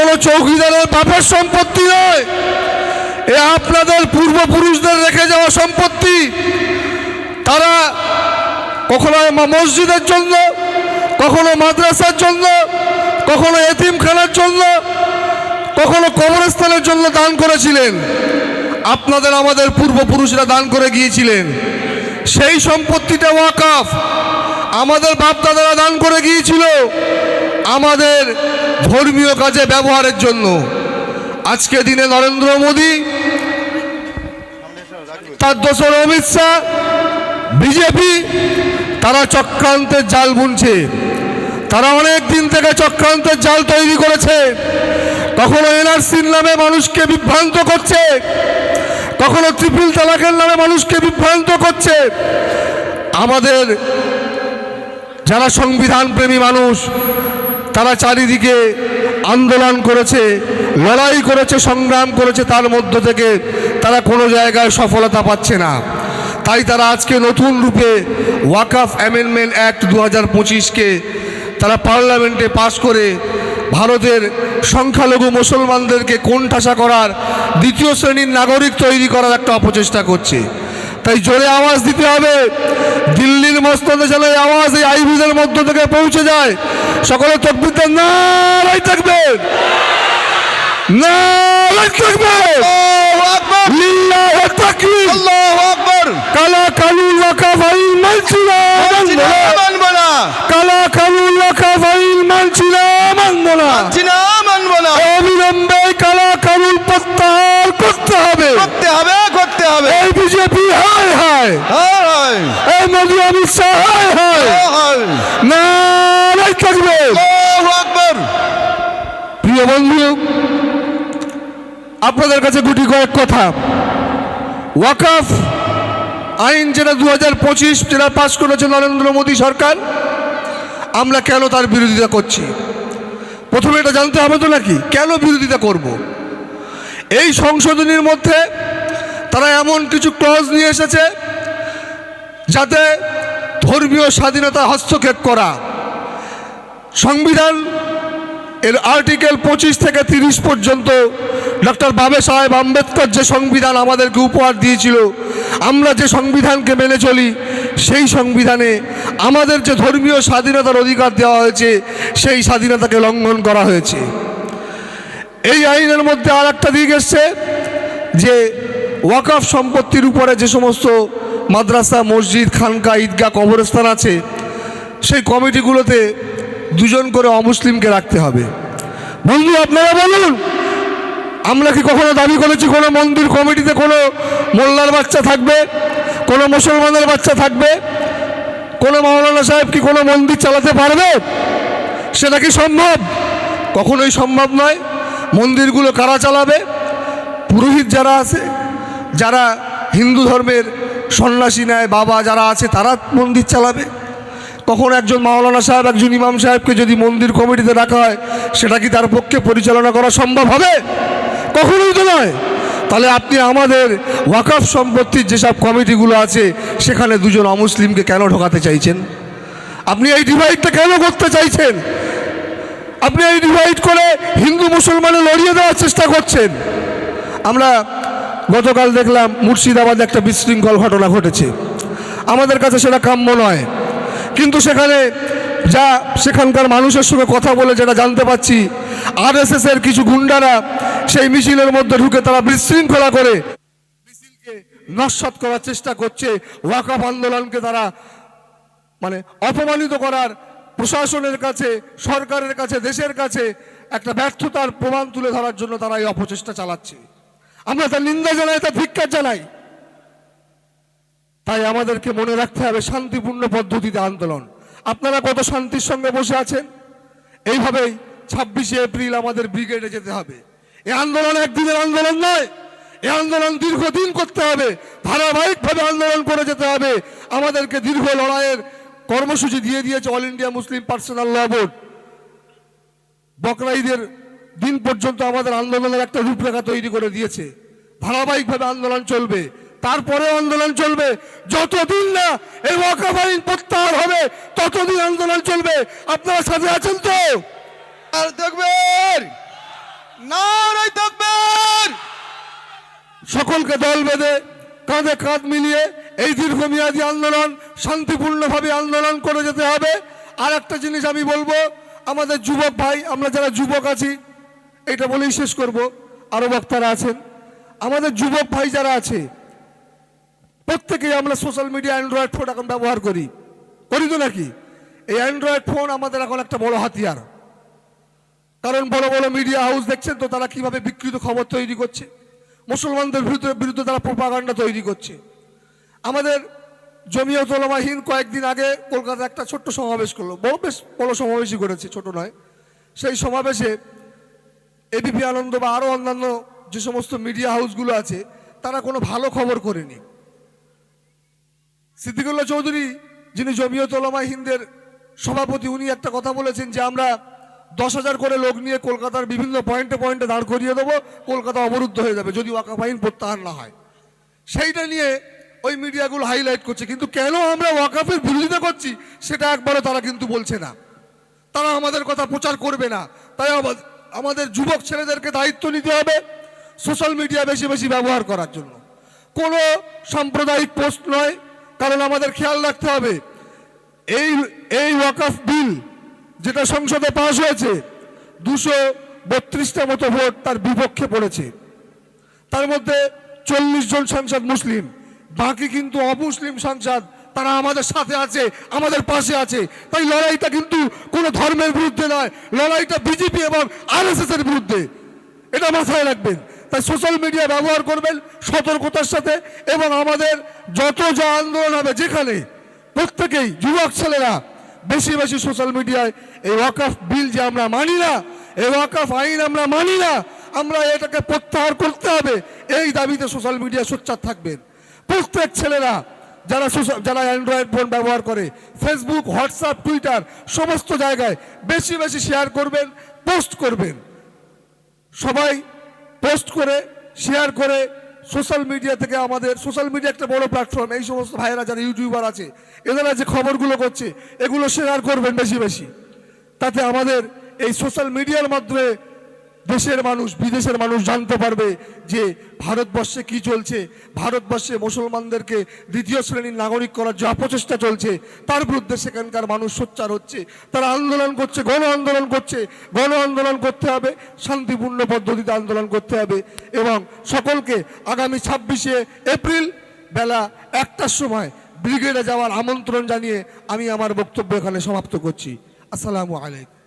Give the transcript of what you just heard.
কোনো চৌকিদারের বাপের সম্পত্তি নয়, এ আপনাদের পূর্বপুরুষদের রেখে যাওয়া সম্পত্তি। তারা কখনো মসজিদের জন্য, কখনো মাদ্রাসার জন্য, কখনো এতিমখানার জন্য, কখনো কবরস্থানের জন্য দান করেছিলেন। আপনাদের আমাদের পূর্বপুরুষরা দান করে গিয়েছিলেন। সেই সম্পত্তিটা ওয়াকফ, আমাদের বাপদাদারা দান করে গিয়েছিল আমাদের ধর্মীয় কাজে ব্যবহারের জন্য। আজকে দিনে নরেন্দ্র মোদী, তার দোসর অমিত শাহ, বিজেপি, তারা চক্রান্তের জাল বুনছে। তারা অনেক দিন থেকে চক্রান্তের জাল তৈরি করেছে। কখনো এনআরসির নামে মানুষকে বিভ্রান্ত করছে, কখনো ট্রিপল তালাকের নামে মানুষকে বিভ্রান্ত করছে। আমাদের যারা সংবিধান প্রেমী মানুষ, তারা চারিদিকে আন্দোলন করেছে, লড়াই করেছে, সংগ্রাম করেছে, তার মধ্য থেকে তারা কোনো জায়গায় সফলতা পাচ্ছে না। তাই তারা আজকে নতুন রূপে ওয়াকফ অ্যামেন্ডমেন্ট অ্যাক্ট 2025কে তারা পার্লামেন্টে পাশ করে ভারতের সংখ্যালঘু মুসলমানদেরকে কোণঠাসা করার, দ্বিতীয় শ্রেণীর নাগরিক তৈরি করার একটা অপচেষ্টা করছে। তাই জোরে আওয়াজ দিতে হবে। দিল্লির মসনদে যেন এই আওয়াজ এই আইবিদের মধ্য থেকে পৌঁছে যায়। সকলে তাকবীর দেন, নারায়ে তাকবীর, নারায়ে তাকবীর, আল্লাহু আকবার, লিল্লাহি তাকবীর, আল্লাহু আকবার। কালা কানুন ওয়াকফ আইন মানছি না, মানব না। কালা কানুন ওয়াকফ আইন মানছি না, মানব না, মানছি না, মানব না। অবিলম্বে কালা কানুন প্রত্যাহার করতে হবে, করতে হবে, করতে হবে। এই বিজেপি হায় হায়, হায় হায়, এই মোদী অমিত শাহ হায় হায়, হায়। নারায়ে তাকবীর, আল্লাহু আকবার। প্রিয় বন্ধু, আপনাদের কাছে গুটি কয়েক কথা। ওয়াকফ আইন যেটা 2025 যেটা পাশ করেছে নরেন্দ্র মোদী সরকার, আমরা কেন তার বিরোধিতা করছি? প্রথমে এটা জানতে হবে তো নাকি কেন বিরোধিতা করব। এই সংশোধনীর মধ্যে তারা এমন কিছু ক্লজ নিয়ে এসেছে যাতে ধর্মীয় স্বাধীনতা হস্তক্ষেপ করা। সংবিধান এর আর্টিকেল 25 থেকে 30 পর্যন্ত ডক্টর বাবা সাহেব আম্বেদকর যে সংবিধান আমাদেরকে উপহার দিয়েছিল, আমরা যে সংবিধানকে মেনে চলি, সেই সংবিধানে আমাদের যে ধর্মীয় স্বাধীনতার অধিকার দেওয়া হয়েছে, সেই স্বাধীনতাকে লঙ্ঘন করা হয়েছে। এই আইনের মধ্যে আর একটা দিক এসছে যে ওয়াকফ সম্পত্তির উপরে যে সমস্ত মাদ্রাসা, মসজিদ, খানকা, ঈদগাহ, কবরস্থান আছে, সেই কমিটিগুলোতে 2 জন করে অমুসলিমকে রাখতে হবে। বন্ধু, আপনারা বলুন, আমরা কি কখনো দাবি করেছি কোনো মন্দির কমিটিতে কোনো মোল্লার বাচ্চা থাকবে, কোনো মুসলমানের বাচ্চা থাকবে? কোনো মাওলানা সাহেব কি কোনো মন্দির চালাতে পারবে? সেটা কি সম্ভব? কখনোই সম্ভব নয়। মন্দিরগুলো কারা চালাবে? পুরোহিত যারা আছে, যারা হিন্দু ধর্মের সন্ন্যাসী নেয়, বাবা যারা আছে, তারা মন্দির চালাবে। কখন একজন মাওলানা সাহেব, একজন ইমাম সাহেবকে যদি মন্দির কমিটিতে রাখা হয়, সেটা কি তার পক্ষে পরিচালনা করা সম্ভব হবে? কখনোই তো নয়। তাহলে আপনি আমাদের ওয়াকফ সম্পত্তির যেসব কমিটিগুলো আছে, সেখানে 2 জন অমুসলিমকে কেন ঢোকাতে চাইছেন? আপনি এই ডিভাইডটা কেন করতে চাইছেন? আপনি এই ডিভাইড করে হিন্দু মুসলমানে লড়িয়ে দেওয়ার চেষ্টা করছেন। আমরা গতকাল দেখলাম মুর্শিদাবাদে একটা বিশৃঙ্খল ঘটনা ঘটেছে। আমাদের কাছে সেটা কাম্য নয়, কিন্তু সেখানকার মানুষের সঙ্গে কথা বলে যেটা জানতে পাচ্ছি, আরএসএস এর কিছু গুন্ডারা সেই মিছিলের মধ্যে ঢুকে তারা বিশৃঙ্খলা করে মিছিলকে নস্যাৎ করার চেষ্টা করছে। ওয়াকফ আন্দোলনকে তারা অপমানিত করার, প্রশাসনের কাছে, সরকারের কাছে, দেশের কাছে একটা ব্যর্থতার প্রমাণ তুলে ধরার জন্য তারা এই অপচেষ্টা চালাচ্ছে। আমরা তার নিন্দা জানাই, তার ধিক্কার জানাই। তাই আমাদেরকে মনে রাখতে হবে শান্তিপূর্ণ পদ্ধতিতে আন্দোলন। আপনারা কত শান্তির সঙ্গে বসে আছেন। এইভাবেই 26শে এপ্রিল আমাদের ব্রিগেডে যেতে হবে। এই আন্দোলন একদিনের আন্দোলন নয়, এই আন্দোলন দীর্ঘদিন করতে হবে, ধারাবাহিকভাবে আন্দোলন করে যেতে হবে। আমাদেরকে দীর্ঘ লড়াইয়ের কর্মসূচি দিয়ে দিয়েছে অল ইন্ডিয়া মুসলিম পার্সোনাল ল বোর্ড। বকরা ঈদের দিন পর্যন্ত আমাদের আন্দোলনের একটা রূপরেখা তৈরি করে দিয়েছে। ধারাবাহিকভাবে আন্দোলন চলবে, তারপরে আন্দোলন চলবে। যতদিন না এই ওয়াকফ আইন প্রত্যাহার হবে, ততদিন আন্দোলন চলবে। আপনারা সাথে আছেন তো? আর দেখবেন সকলকে দল বেঁধে কাঁধে কাঁধ মিলিয়ে এই দীর্ঘমেয়াদী আন্দোলন শান্তিপূর্ণভাবে আন্দোলন করে যেতে হবে। আর একটা জিনিস আমি বলবো, আমাদের যুবক ভাই, আমরা যারা যুবক আছি, এটা বলেই শেষ করব, আরও বক্তারা আছেন, আমাদের যুবক ভাই যারা আছে প্রত্যেকেই আমরা সোশ্যাল মিডিয়া অ্যান্ড্রয়েড ফোন এখন ব্যবহার করি তো নাকি? এই অ্যান্ড্রয়েড ফোন আমাদের এখন একটা বড় হাতিয়ার। কারণ বড় বড় মিডিয়া হাউস দেখছেন তো তারা কিভাবে বিকৃত খবর তৈরি করছে, মুসলমানদের বিরুদ্ধে তারা প্রোপাগান্ডা তৈরি করছে। আমাদের জমিয়ত উলামা হিন্দ কয়েকদিন আগে কলকাতায় একটা ছোট্ট সমাবেশ করলো, বেশ বড় সমাবেশই করেছে, ছোট নয়। সেই সমাবেশে এবিপি আনন্দ বা আরও অন্যান্য যে সমস্ত মিডিয়া হাউসগুলো আছে তারা কোনো ভালো খবর করেনি। সিদ্দিকুল্লাহ চৌধুরী, যিনি জমিয়ত উলামা হিন্দের সভাপতি, উনি একটা কথা বলেছেন যে আমরা 10,000 করে লোক নিয়ে কলকাতার বিভিন্ন পয়েন্টে পয়েন্টে দাঁড় করিয়ে দেবো, কলকাতা অবরুদ্ধ হয়ে যাবে যদি ওয়াকফ আইন প্রত্যাহার না হয়। সেইটা নিয়ে ওই মিডিয়াগুলো হাইলাইট করছে, কিন্তু কেন আমরা ওয়াকফের বিরোধিতা করছি সেটা একবারও তারা কিন্তু বলছে না, তারা আমাদের কথা প্রচার করবে না। তাই আমাদের যুবক ছেলেদেরকে দায়িত্ব নিতে হবে সোশ্যাল মিডিয়া বেশি বেশি ব্যবহার করার জন্য। কোনো সাম্প্রদায়িক পোস্ট নয়, কারণ আমাদের খেয়াল রাখতে হবে এই ওয়াকফ বিল যেটা সংসদে পাশ হয়েছে 232টা মতো ভোট তার বিপক্ষে পড়েছে, তার মধ্যে 40 জন সাংসদ মুসলিম, বাকি কিন্তু অমুসলিম সাংসদ, তারা আমাদের সাথে আছে, আমাদের পাশে আছে। তাই লড়াইটা কিন্তু কোনো ধর্মের বিরুদ্ধে নয়, লড়াইটা বিজেপি এবং আরএসএস এর বিরুদ্ধে, এটা মাথায় রাখবেন। তাই সোশ্যাল মিডিয়া ব্যবহার করবেন সতর্কতার সাথে, এবং আমাদের যত যা আন্দোলন হবে যেখানে, প্রত্যেকেই যুবক ছেলেরা বেশি বেশি সোশ্যাল মিডিয়ায় এই ওয়াকফ বিল যে আমরা মানি না, এই ওয়াকফ আইন আমরা মানি না, আমরা এটাকে প্রত্যাহার করতে হবে, এই দাবিতে সোশ্যাল মিডিয়া সোচ্চার থাকবেন। প্রত্যেক ছেলেরা যারা অ্যান্ড্রয়েড ফোন ব্যবহার করে, ফেসবুক, হোয়াটসঅ্যাপ, টুইটার সমস্ত জায়গায় বেশি বেশি শেয়ার করবেন, পোস্ট করবেন। সবাই পোস্ট করে শেয়ার করে সোশ্যাল মিডিয়া থেকে, আমাদের সোশ্যাল মিডিয়া একটা বড় প্ল্যাটফর্ম, এই সমস্ত ভাইয়েরা যারা ইউটিউবার আছে এরা যে খবরগুলো করছে এগুলো শেয়ার করবেন বেশি বেশি। তাতে আমাদের এই সোশ্যাল মিডিয়ার মাধ্যমে দেশের মানুষ বিদেশের মানুষ জানতে পারবে যে ভারতবর্ষে কি চলছে, ভারতবর্ষে মুসলমানদেরকে দ্বিতীয় শ্রেণীর নাগরিক করার যে অপচেষ্টা চলছে তার বিরুদ্ধে সেখানকার মানুষ সোচ্চার হচ্ছে, তারা আন্দোলন করছে, গণ আন্দোলন করছে। গণ আন্দোলন করতে হবে, শান্তিপূর্ণ পদ্ধতিতে আন্দোলন করতে হবে, এবং সকলকে আগামী 26শে এপ্রিল বেলা 1টার সময় ব্রিগেডে যাওয়ার আমন্ত্রণ জানিয়ে আমি আমার বক্তব্য এখানে সমাপ্ত করছি। আসসালামু আলাইকুম।